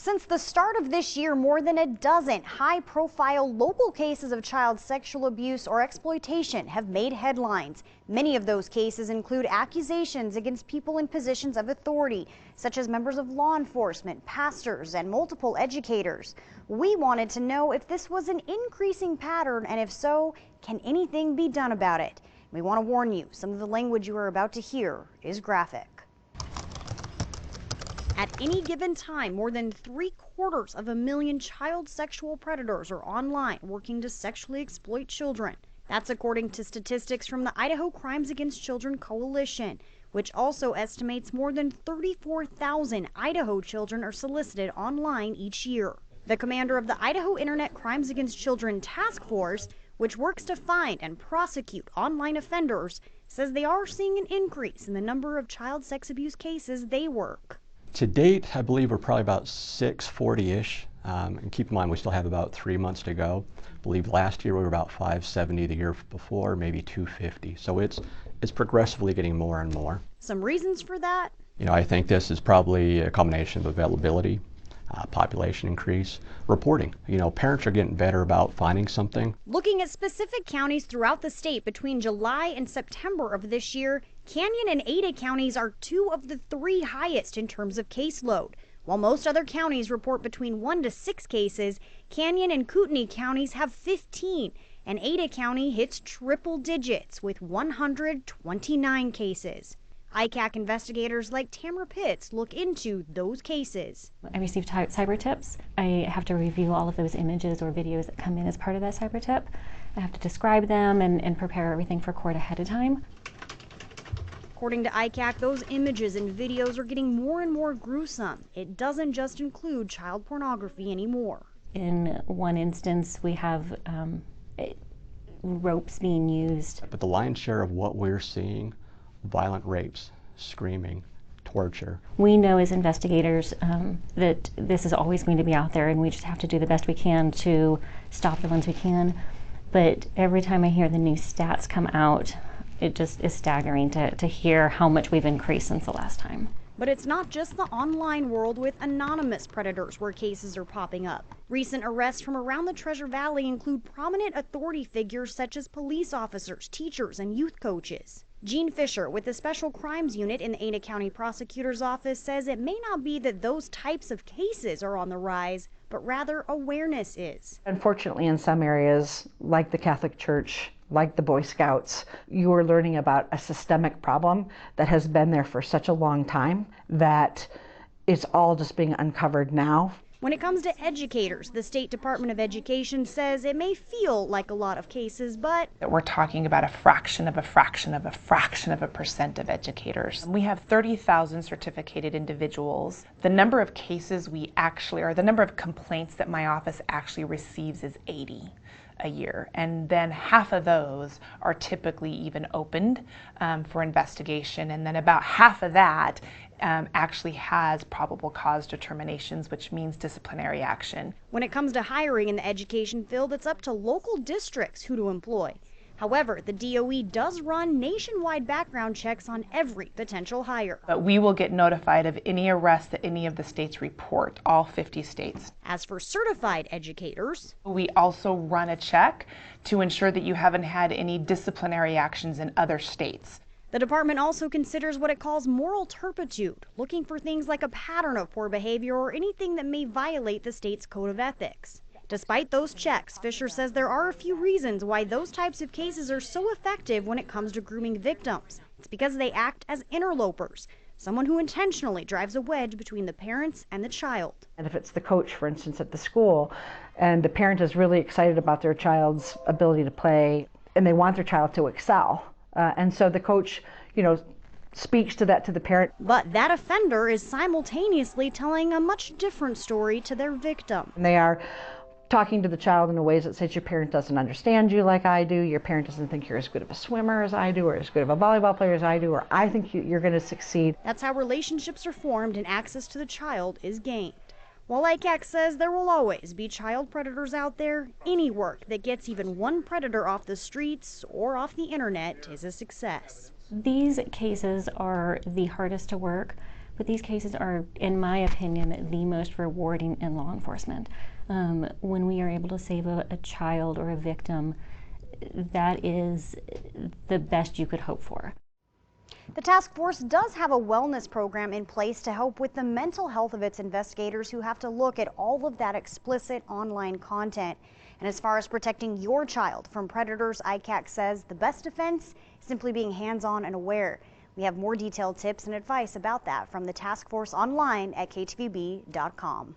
Since the start of this year, more than a dozen high-profile local cases of child sexual abuse or exploitation have made headlines. Many of those cases include accusations against people in positions of authority, such as members of law enforcement, pastors, and multiple educators. We wanted to know if this was an increasing pattern, and if so, can anything be done about it? We want to warn you, some of the language you are about to hear is graphic. At any given time, more than 750,000 child sexual predators are online working to sexually exploit children. That's according to statistics from the Idaho Crimes Against Children Coalition, which also estimates more than 34,000 Idaho children are solicited online each year. The commander of the Idaho Internet Crimes Against Children Task Force, which works to find and prosecute online offenders, says they are seeing an increase in the number of child sex abuse cases they work. To date, I believe we're probably about 640-ish, and keep in mind we still have about 3 months to go. I believe last year we were about 570, the year before maybe 250. So it's progressively getting more and more. Some reasons for that? I think this is probably a combination of availability, population increase, reporting. Parents are getting better about finding something. Looking at specific counties throughout the state between July and September of this year, Canyon and Ada counties are 2 of the 3 highest in terms of caseload. While most other counties report between 1 to 6 cases, Canyon and Kootenai counties have 15, and Ada County hits triple digits with 129 cases. ICAC investigators like Tamara Pitts look into those cases. I receive cyber tips. I have to review all of those images or videos that come in as part of that cyber tip. I have to describe them and prepare everything for court ahead of time. According to ICAC, those images and videos are getting more and more gruesome. It doesn't just include child pornography anymore. In one instance, we have ropes being used. But the lion's share of what we're seeing, violent rapes, screaming, torture. We know as investigators that this is always going to be out there, and we just have to do the best we can to stop the ones we can. But every time I hear the new stats come out, it just is staggering to hear how much we've increased since the last time. But it's not just the online world with anonymous predators where cases are popping up. Recent arrests from around the Treasure Valley include prominent authority figures such as police officers, teachers, and youth coaches. Gene Fisher with the Special Crimes Unit in the Ada County Prosecutor's Office says it may not be that those types of cases are on the rise, but rather awareness is. Unfortunately, in some areas, like the Catholic Church, like the Boy Scouts, you are learning about a systemic problem that has been there for such a long time that it's all just being uncovered now. When it comes to educators, the State Department of Education says it may feel like a lot of cases, but we're talking about a fraction of a fraction of a fraction of a percent of educators. We have 30,000 certificated individuals. The number of cases we actually, or the number of complaints that my office actually receives is 80 a year, and then half of those are typically even opened for investigation, and then about half of that actually has probable cause determinations, which means disciplinary action. When it comes to hiring in the education field, it's up to local districts who to employ. However, the DOE does run nationwide background checks on every potential hire. But we will get notified of any arrest that any of the states report, all 50 states. As for certified educators, we also run a check to ensure that you haven't had any disciplinary actions in other states. The department also considers what it calls moral turpitude, looking for things like a pattern of poor behavior or anything that may violate the state's code of ethics. Despite those checks, Fisher says there are a few reasons why those types of cases are so effective when it comes to grooming victims. It's because they act as interlopers, someone who intentionally drives a wedge between the parents and the child. And if it's the coach, for instance, at the school, and the parent is really excited about their child's ability to play, and they want their child to excel, and so the coach, speaks to that to the parent. But that offender is simultaneously telling a much different story to their victim. And they are talking to the child in a ways that says your parent doesn't understand you like I do, your parent doesn't think you're as good of a swimmer as I do, or as good of a volleyball player as I do, or I think you're going to succeed. That's how relationships are formed and access to the child is gained. While ICAC says there will always be child predators out there, any work that gets even one predator off the streets or off the internet is a success. These cases are the hardest to work. But these cases are, in my opinion, the most rewarding in law enforcement. When we are able to save a child or a victim, that is the best you could hope for. The task force does have a wellness program in place to help with the mental health of its investigators who have to look at all of that explicit online content. And as far as protecting your child from predators, ICAC says the best defense is simply being hands-on and aware. We have more detailed tips and advice about that from the task force online at ktvb.com.